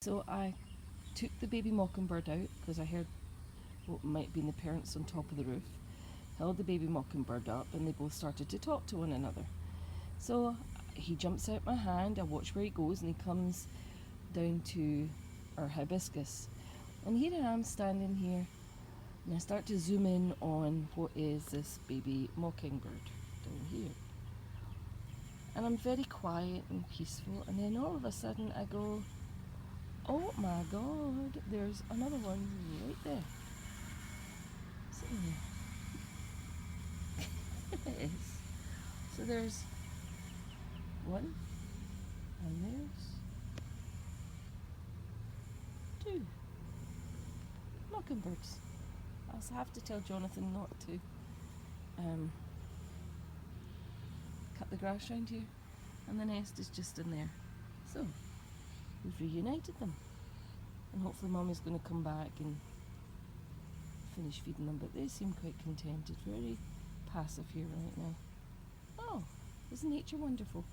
So I took the baby mockingbird out because I heard what might have been the parents on top of the roof, held the baby mockingbird up, and they both started to talk to one another. So he jumps out my hand, I watch where he goes, and he comes down to our hibiscus. And here I am standing here, and I start to zoom in on what is this baby mockingbird down here. And I'm very quiet and peaceful, and then all of a sudden I go, oh my god, there's another one right there. Sitting there. Yes. So there's one, and there's two mockingbirds. I'll have to tell Jonathan not to cut the grass around here, and the nest is just in there. So we've reunited them, and hopefully Mummy's going to come back and finish feeding them, but they seem quite contented, very passive here right now. Oh, isn't nature wonderful?